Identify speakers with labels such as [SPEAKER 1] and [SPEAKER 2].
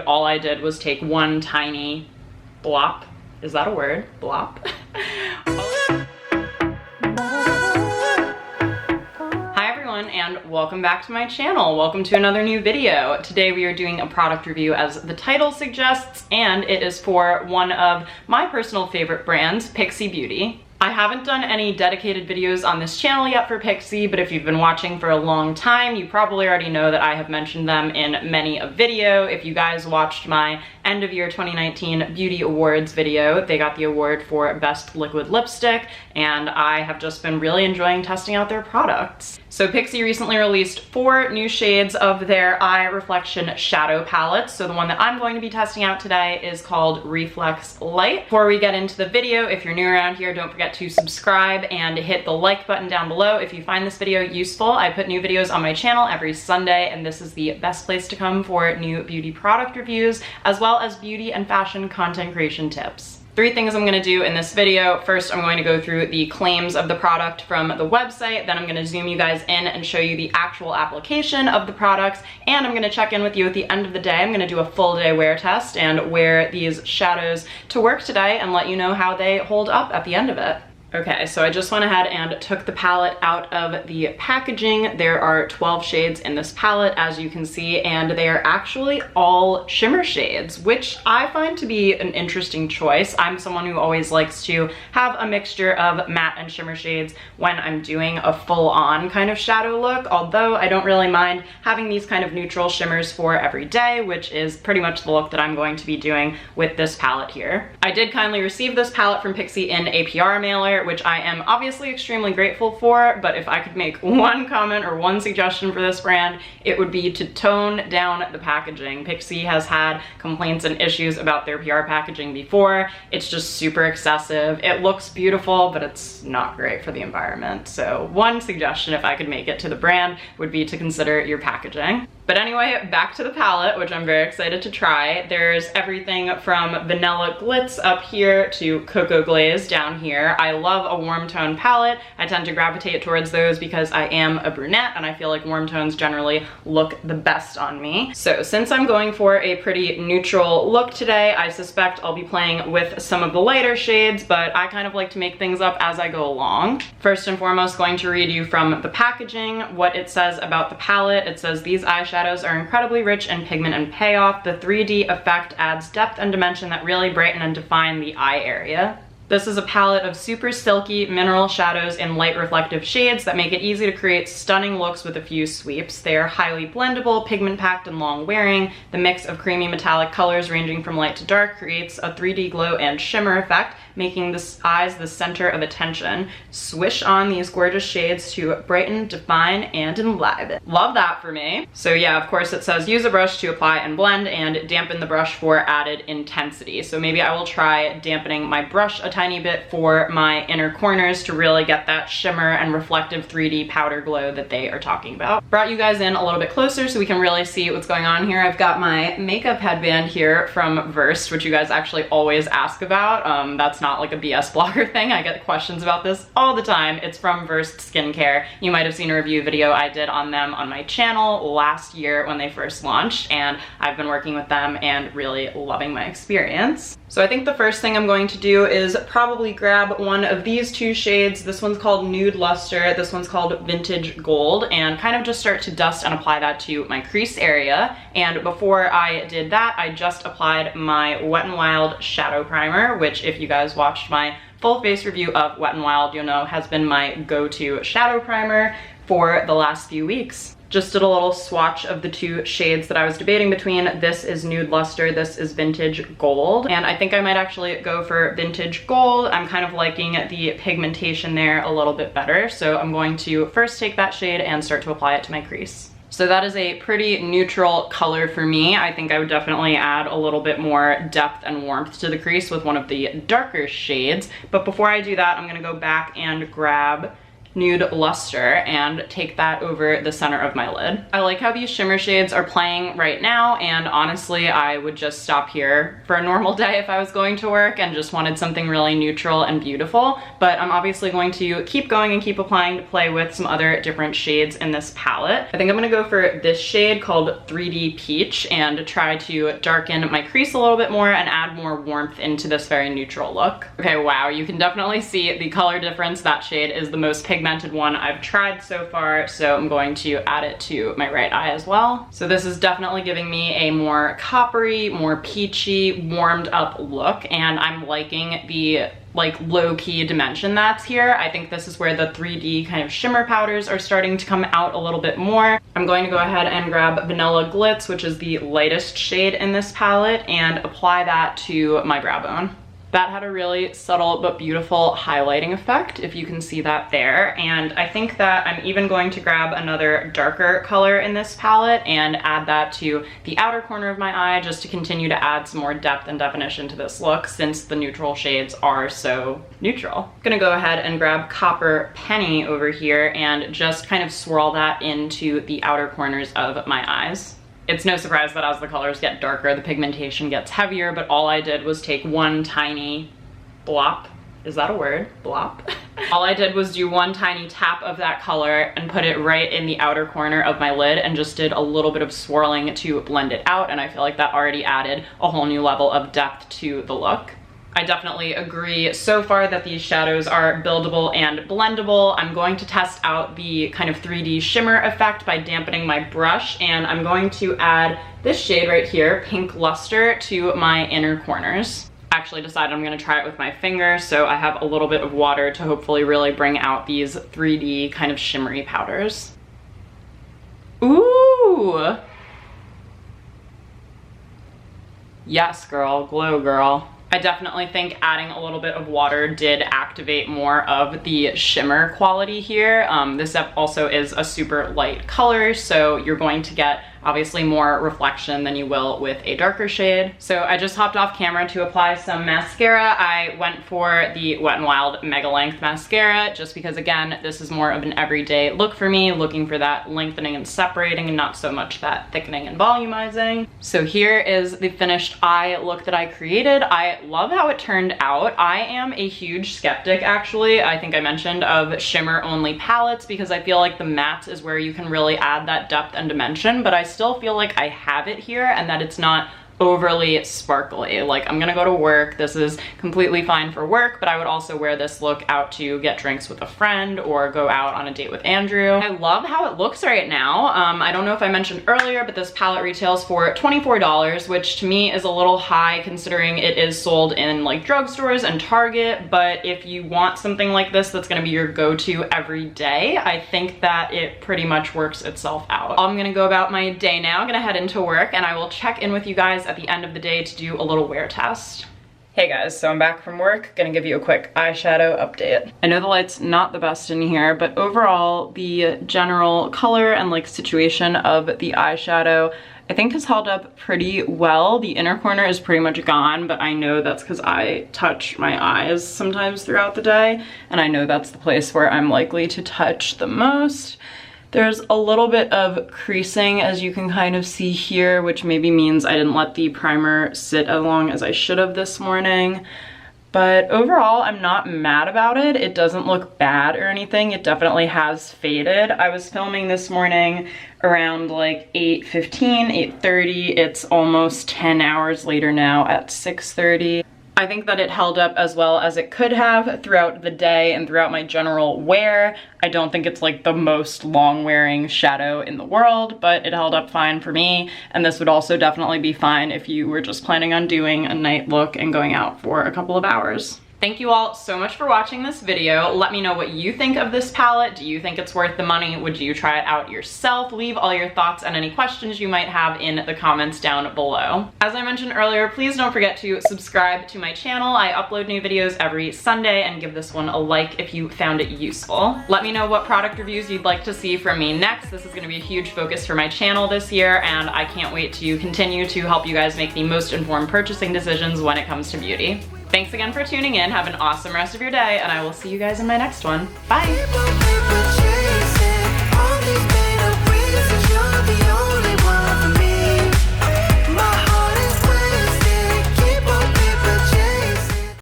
[SPEAKER 1] but all I did was take one tiny blop. Is that a word? Blop? And welcome back to my channel. Welcome to another new video. Today we are doing a product review as the title suggests, and it is for one of my personal favorite brands, PIXI Beauty. I haven't done any dedicated videos on this channel yet for PIXI, but if you've been watching for a long time, you probably already know that I have mentioned them in many a video. If you guys watched my end of year 2019 beauty awards video, they got the award for best liquid lipstick, and I have just been really enjoying testing out their products. So PIXI recently released 4 new shades of their eye reflection shadow palette. So the one that I'm going to be testing out today is called Reflex Light. Before we get into the video, if you're new around here, don't forget to subscribe and hit the like button down below if you find this video useful. I put new videos on my channel every Sunday, and this is the best place to come for new beauty product reviews, as well as beauty and fashion content creation tips. 3 things I'm gonna do in this video. First, I'm going to go through the claims of the product from the website, then I'm gonna zoom you guys in and show you the actual application of the products, and I'm gonna check in with you at the end of the day. I'm gonna do a full day wear test and wear these shadows to work today and let you know how they hold up at the end of it. Okay, so I just went ahead and took the palette out of the packaging. There are 12 shades in this palette, as you can see, and they are actually all shimmer shades, which I find to be an interesting choice. I'm someone who always likes to have a mixture of matte and shimmer shades when I'm doing a full-on kind of shadow look, although I don't really mind having these kind of neutral shimmers for every day, which is pretty much the look that I'm going to be doing with this palette here. I did kindly receive this palette from PIXI in a PR mailer, which I am obviously extremely grateful for, but if I could make one comment or one suggestion for this brand, it would be to tone down the packaging. PIXI has had complaints and issues about their PR packaging before. It's just super excessive. It looks beautiful, but it's not great for the environment. So one suggestion, if I could make it to the brand, would be to consider your packaging. But anyway, back to the palette, which I'm very excited to try. There's everything from Vanilla Glitz up here to Cocoa Glaze down here. I love a warm tone palette. I tend to gravitate towards those because I am a brunette and I feel like warm tones generally look the best on me. So since I'm going for a pretty neutral look today, I suspect I'll be playing with some of the lighter shades, but I kind of like to make things up as I go along. First and foremost, going to read you from the packaging what it says about the palette. It says, these eyeshadows are incredibly rich in pigment and payoff. The 3D effect adds depth and dimension that really brighten and define the eye area. This is a palette of super silky mineral shadows in light reflective shades that make it easy to create stunning looks with a few sweeps. They are highly blendable, pigment packed, and long wearing. The mix of creamy metallic colors ranging from light to dark creates a 3D glow and shimmer effect, making the eyes the center of attention. Swish on these gorgeous shades to brighten, define, and enliven. Love that for me. So yeah, of course it says use a brush to apply and blend, and dampen the brush for added intensity. So maybe I will try dampening my brush a tiny bit for my inner corners to really get that shimmer and reflective 3D powder glow that they are talking about. Brought you guys in a little bit closer so we can really see what's going on here. I've got my makeup headband here from Versed, which you guys actually always ask about. That's not like a BS blogger thing. I get questions about this all the time. It's from Versed Skincare. You might have seen a review video I did on them on my channel last year when they first launched, and I've been working with them and really loving my experience. So I think the first thing I'm going to do is probably grab one of these 2 shades. This one's called Nude Luster, this one's called Vintage Gold, and kind of just start to dust and apply that to my crease area. And before I did that, I just applied my Wet n Wild Shadow Primer, which if you guys watched my full face review of Wet n Wild, you'll know has been my go-to shadow primer for the last few weeks. Just did a little swatch of the 2 shades that I was debating between. This is Nude Luster, this is Vintage Gold, and I think I might actually go for Vintage Gold. I'm kind of liking the pigmentation there a little bit better, so I'm going to first take that shade and start to apply it to my crease. So that is a pretty neutral color for me. I think I would definitely add a little bit more depth and warmth to the crease with one of the darker shades. But before I do that, I'm gonna go back and grab Nude Luster and take that over the center of my lid. I like how these shimmer shades are playing right now, and honestly, I would just stop here for a normal day if I was going to work and just wanted something really neutral and beautiful, but I'm obviously going to keep going and keep applying to play with some other different shades in this palette. I think I'm gonna go for this shade called 3D Peach and try to darken my crease a little bit more and add more warmth into this very neutral look. Okay, wow, you can definitely see the color difference. That shade is the most pigmented one I've tried so far, so I'm going to add it to my right eye as well. So this is definitely giving me a more coppery, more peachy, warmed up look, and I'm liking the like low-key dimension that's here. I think this is where the 3D kind of shimmer powders are starting to come out a little bit more. I'm going to go ahead and grab Vanilla Glitz, which is the lightest shade in this palette, and apply that to my brow bone. That had a really subtle but beautiful highlighting effect, if you can see that there. And I think that I'm even going to grab another darker color in this palette and add that to the outer corner of my eye just to continue to add some more depth and definition to this look since the neutral shades are so neutral. I'm gonna go ahead and grab Copper Penny over here and just kind of swirl that into the outer corners of my eyes. It's no surprise that as the colors get darker, the pigmentation gets heavier, but all I did was take one tiny blop. Is that a word? Blop? All I did was do one tiny tap of that color and put it right in the outer corner of my lid and just did a little bit of swirling to blend it out, and I feel like that already added a whole new level of depth to the look. I definitely agree so far that these shadows are buildable and blendable. I'm going to test out the kind of 3D shimmer effect by dampening my brush, and I'm going to add this shade right here, Pink Luster, to my inner corners. I actually decided I'm gonna try it with my finger, so I have a little bit of water to hopefully really bring out these 3D kind of shimmery powders. Ooh! Yes, girl, glow girl. I definitely think adding a little bit of water did activate more of the shimmer quality here. This also is a super light color, so you're going to get obviously more reflection than you will with a darker shade. So I just hopped off camera to apply some mascara. I went for the Wet n Wild Mega Length Mascara just because, again, this is more of an everyday look for me, looking for that lengthening and separating and not so much that thickening and volumizing. So here is the finished eye look that I created. I love how it turned out. I am a huge skeptic, actually, I think I mentioned, of shimmer only palettes because I feel like the matte is where you can really add that depth and dimension, but I still feel like I have it here and that it's not overly sparkly. Like, I'm gonna go to work. This is completely fine for work, but I would also wear this look out to get drinks with a friend or go out on a date with Andrew. I love how it looks right now. I don't know if I mentioned earlier, but this palette retails for $24, which to me is a little high considering it is sold in like drugstores and Target, but if you want something like this that's gonna be your go-to every day, I think that it pretty much works itself out. I'm gonna go about my day now. I'm gonna head into work and I will check in with you guys at the end of the day to do a little wear test. Hey guys, so I'm back from work, gonna give you a quick eyeshadow update. I know the light's not the best in here, but overall the general color and like situation of the eyeshadow I think has held up pretty well. The inner corner is pretty much gone, but I know that's because I touch my eyes sometimes throughout the day, and I know that's the place where I'm likely to touch the most. There's a little bit of creasing, as you can kind of see here, which maybe means I didn't let the primer sit as long as I should have this morning. But overall, I'm not mad about it. It doesn't look bad or anything. It definitely has faded. I was filming this morning around like 8:15, 8:30. It's almost 10 hours later now at 6:30. I think that it held up as well as it could have throughout the day and throughout my general wear. I don't think it's like the most long wearing shadow in the world, but it held up fine for me. And this would also definitely be fine if you were just planning on doing a night look and going out for a couple of hours. Thank you all so much for watching this video. Let me know what you think of this palette. Do you think it's worth the money? Would you try it out yourself? Leave all your thoughts and any questions you might have in the comments down below. As I mentioned earlier, please don't forget to subscribe to my channel. I upload new videos every Sunday, and give this one a like if you found it useful. Let me know what product reviews you'd like to see from me next. This is gonna be a huge focus for my channel this year, and I can't wait to continue to help you guys make the most informed purchasing decisions when it comes to beauty. Thanks again for tuning in. Have an awesome rest of your day, and I will see you guys in my next one. Bye.